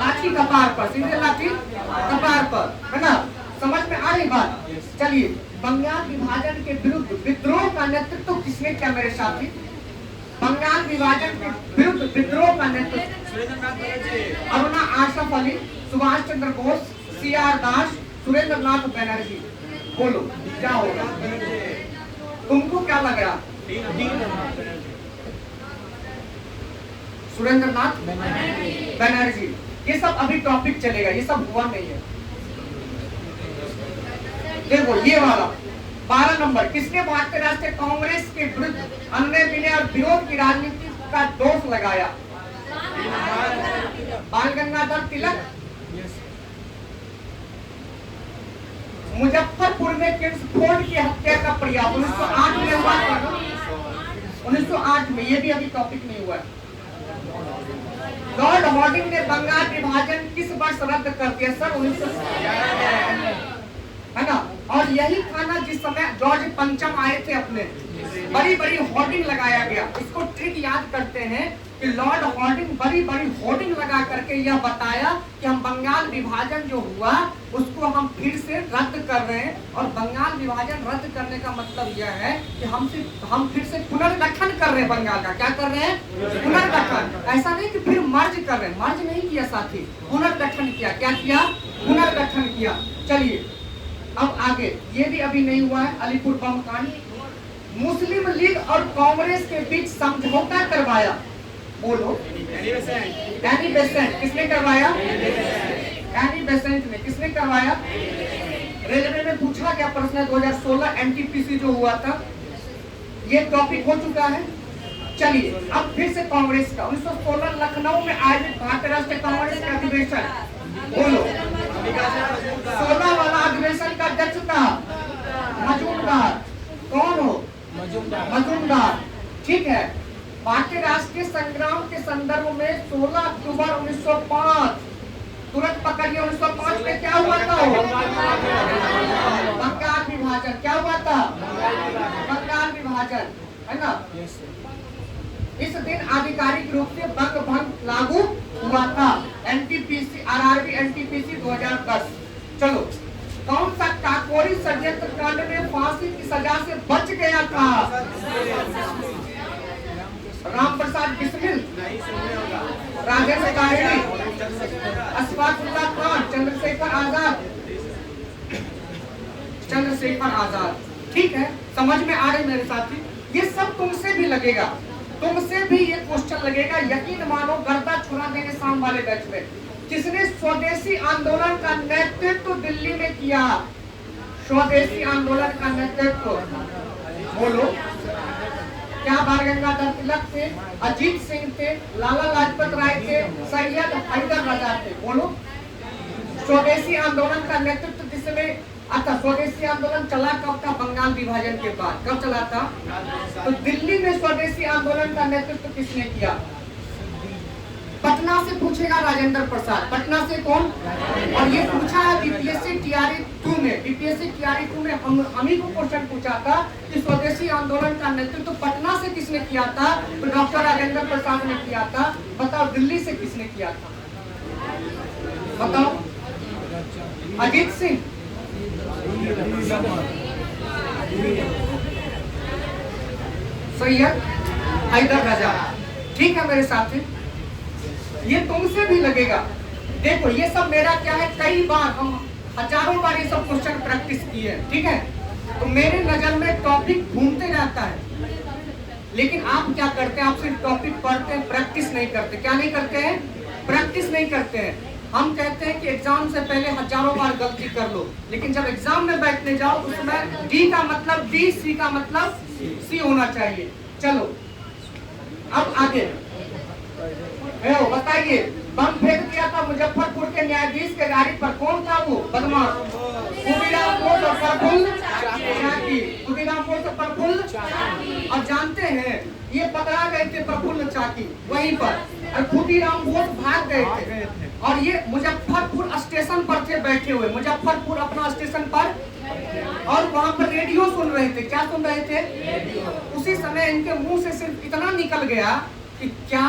S1: लाठी कपार पर, सीधे लाठी कपार पर, है ना। समझ में आ रही बात। चलिए, बंगाल विभाजन के विरुद्ध विद्रोह का नेतृत्व किसने किया मेरे साथी, बंगाल विभाजन के विरुद्ध विद्रोह का नेतृत्व अरुणा आसफ अली, सुभाष चंद्र बोस, CR दास, सुरेंद्र नाथ बनर्जी। बोलो क्या होगा, तुमको क्या लग रहा, सुरेंद्र नाथ बनर्जी। ये सब अभी टॉपिक चलेगा, ये सब हुआ नहीं है। देखो ये वाला 12 नंबर, किसने भारतीय राष्ट्रीय कांग्रेस के विरुद्ध अन्य विनय और विरोध की राजनीति का दोष लगाया, बाल गंगाधर तिलक। मुजफ्फरपुर में किंग्सफोर्ड की हत्या का प्रयास 1908 में हुआ था, 1908 में, ये भी अभी टॉपिक नहीं हुआ है। लॉर्ड हॉर्डिंग ने बंगाल विभाजन किस वर्ष रद्द कर दिया सर, 1900, है ना। और यही था ना जिस समय जॉर्ज पंचम आए थे अपने, बड़ी बड़ी होर्डिंग लगाया गया। इसको ट्रिक याद करते हैं कि लॉर्ड हॉर्डिंग बड़ी बड़ी होर्डिंग लगा करके यह बताया कि हम बंगाल विभाजन जो हुआ उसको हम फिर से रद्द कर रहे हैं, और बंगाल विभाजन रद्द करने का मतलब यह है कि हम फिर से पुनर्गठन कर रहे हैं बंगाल का। क्या कर रहे हैं, पुनर्गठन। ऐसा नहीं कि फिर मर्ज कर रहे हैं, मर्ज नहीं किया साथी, पुनर्गठन किया। क्या किया, पुनर्गठन किया। चलिए अब आगे, ये भी अभी नहीं हुआ है, अलीपुर बम कांड। मुस्लिम लीग और कांग्रेस के बीच समझौता करवाया, बोलो, एनी बेसेंट। किसने करवाया, एनी बेसेंट ने। किसने करवाया, रेलवे में पूछा गया प्रश्न 2016 NTPC जो हुआ था, ये टॉपिक हो चुका है। चलिए अब फिर से कांग्रेस का 1916 लखनऊ में आयोजित भारतीय राष्ट्रीय कांग्रेस का अधिवेशन, बोलो, 16 वाला अधिवेशन का अध्यक्ष था मजूमदार। कौन हो, मजूमदार, ठीक है। भारतीय राष्ट्रीय संग्राम के संदर्भ में 16 अक्टूबर 1905, तुरंत पकड़िए, 1905 में क्या हुआ था, बंगाल विभाजन। क्या हुआ था, बंगाल विभाजन, है ना। इस दिन आधिकारिक रूप से बंग भंग लागू हुआ था। NTPC RRB NTPC 2010। चलो, कौन सा काकोरी षड्यंत्र कांड में फांसी की सजा से बच गया था, राम प्रसाद बिस्मिल, राजेंद्र काहेरी, अशफाकुल्लाह खान, चंद्रशेखर आजाद, चंद्रशेखर आजाद। ठीक है, समझ में आ रही मेरे साथी। ये सब तुमसे भी लगेगा, तुमसे भी ये क्वेश्चन लगेगा, यकीन मानो गर्दा छुड़ा देंगे शाम वाले बैच में। किसने स्वदेशी आंदोलन का नेतृत्व दिल्ली में किया? स्वदेशी आंदोलन का नेतृत्व बोलो। क्या बाल गंगाधर तिलक थे, अजीत सिंह थे, लाला लाजपत राय थे, सैयद हैदर रजा थे? बोलो। स्वदेशी आंदोलन का नेतृत्व किसने? अच्छा, स्वदेशी आंदोलन चला कब था? बंगाल विभाजन के बाद। कब चला था? तो दिल्ली में स्वदेशी आंदोलन का नेतृत्व किसने किया? पटना से पूछेगा राजेंद्र प्रसाद। पटना से कौन? और ये पूछा है बीपीएससी टीआरई 2 में। बीपीएससी टीआरई 2 में हम ही को क्वेश्चन पूछा था कि स्वदेशी आंदोलन का नेतृत्व पटना से किसने किया था? तो डॉक्टर राजेंद्र प्रसाद ने किया था। बताओ दिल्ली से किसने किया था? बताओ। अजीत सिंह, सैयद हैदर रजा। ठीक है मेरे साथी, ये तुमसे भी लगेगा। देखो ये सब मेरा क्या है, कई बार हम हजारों बार ये सब क्वेश्चन प्रैक्टिस किए हैं, ठीक है। तो मेरे नजर में टॉपिक घूमते रहता है, लेकिन आप क्या करते हैं? आप सिर्फ टॉपिक पढ़ते हैं, प्रैक्टिस नहीं करते। क्या नहीं करते हैं? प्रैक्टिस नहीं करते हैं। हम कहते हैं कि एग्जाम से पहले हजारों बार गलती कर लो, लेकिन जब एग्जाम में बैठने जाओ उसमें डी का मतलब डी, सी का मतलब सी होना चाहिए। चलो अब आगे बताइए, बम फेंक दिया था मुजफ्फरपुर के न्यायाधीश के गाड़ी पर, कौन था वो बदमाश? खुदीराम बोस और प्रफुल्ल चाकी। खुदीराम बोस और प्रफुल्ल, और जानते हैं ये पकड़ा गए थे प्रफुल्ल चाकी वहीं पर, और खुदीराम बोस भाग गए थे। और ये मुजफ्फरपुर स्टेशन पर थे बैठे हुए, मुजफ्फरपुर अपना स्टेशन पर, और वहां पर रेडियो सुन रहे थे। क्या सुन रहे थे? उसी समय इनके मुंह से सिर्फ इतना निकल गया कि क्या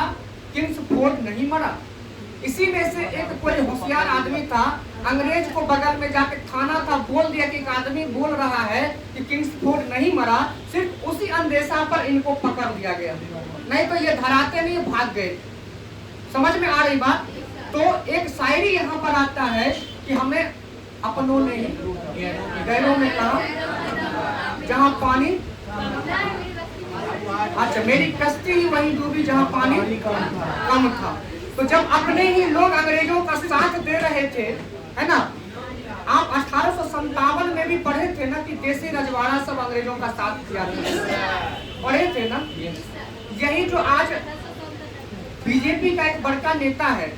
S1: किंग्सफोर्ड नहीं मरा? इसी में से एक कोई होशियार आदमी था, अंग्रेज को बगल में जाके थाना था, बोल दिया कि एक आदमी बोल रहा है कि किंग्सफोर्ड नहीं मरा। सिर्फ उसी अंदेशा पर इनको पकड़ लिया गया, नहीं तो ये धराते नहीं, भाग गए। समझ में आ रही बात? तो एक शायरी यहाँ पर आता है कि हमें अपनों ने गैरों में कहा जहाँ पानी, अच्छा मेरी कश्ती ही वहीं डूबी जहाँ पानी कम था। तो जब अपने ही लोग अंग्रेजों का साथ दे रहे थे, है ना, आप 1857 में भी पढ़े थे ना कि देसी रजवाड़ा सब अंग्रेजों का साथ किया था, पढ़े थे ना। यही जो आज बीजेपी का एक बड़का नेता है,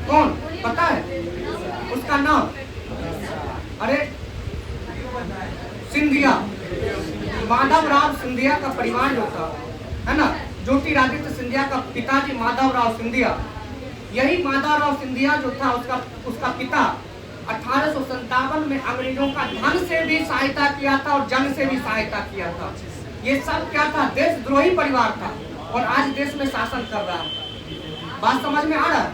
S1: कौन पता है उसका नाम? अरे सिंधिया, माधवराव सिंधिया का परिवार जो था, है ना, ज्योतिरादित्य सिंधिया का पिताजी माधवराव सिंधिया, यही माधवराव सिंधिया जो था उसका पिता 1857 में अंग्रेजों का धन से भी सहायता किया था और जन से भी सहायता किया था। ये सब क्या था? देशद्रोही परिवार था, और आज देश में शासन कर रहा है। बात समझ में आ रहा है?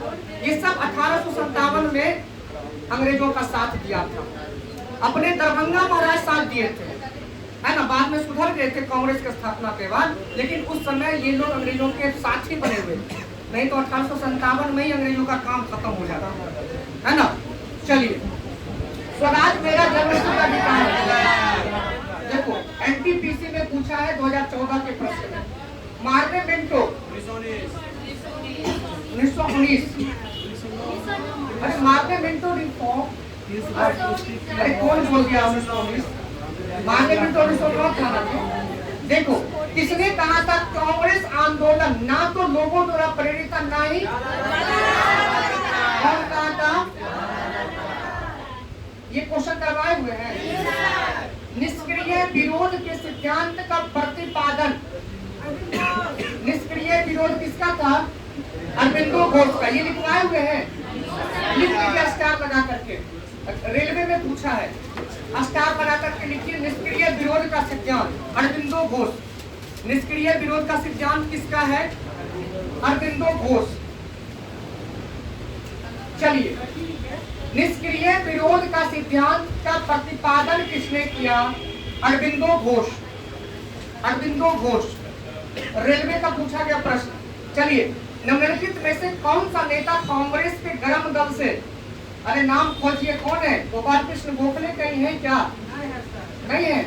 S1: ये सब 1857 में अंग्रेजों का साथ दिया था। अपने दरभंगा महाराज साथ दिए थे, है ना, बाद में सुधर गए थे कांग्रेस की स्थापना के बाद, लेकिन उस समय ये लोग अंग्रेजों के साथ ही बने हुए, नहीं तो 1857 में ही अंग्रेजों का काम खत्म हो जाता, है ना। चलिए, स्वराज मेरा जन्मसिद्ध अधिकार है। देखो एनटीपीसी में पूछा है 2014 के प्रश्न में, मार्ने मिंटो 1919, अरे मार्ने मिंटो रिफॉर्म, अरे कौन बोल दिया 1919? मार्ने मिंटो 1919 था ना। देखो किसने कहा था कांग्रेस आंदोलन ना तो लोगों द्वारा प्रेरित था, ना ही कौन कहा था? ये क्वेश्चन करवाए हुए हैं। निष्क्रिय विरोध के सिद्धांत का प्रतिपादन, निष्क्रिय विरोध किसका था? अरविंदो घोष का। ये लिखवाए हुए हैं, लिख लीजिए स्टार लगा करके, रेलवे में पूछा है, स्टार लगा करके लिखिए निष्क्रिय विरोध का सिद्धांत अरविंदो घोष। निष्क्रिय विरोध का सिद्धांत किसका है? अरविंदो घोष। चलिए, निष्क्रिय विरोध का सिद्धांत का प्रतिपादन किसने किया? अरविंदो घोष। अरविंदो घोष। रेलवे का पूछा गया प्रश्न। चलिए, निम्नलिखित में से कौन सा नेता कांग्रेस के गर्म दल से, अरे नाम खोजिए, कौन है? गोपाल कृष्ण गोखले कहीं है क्या? नहीं है।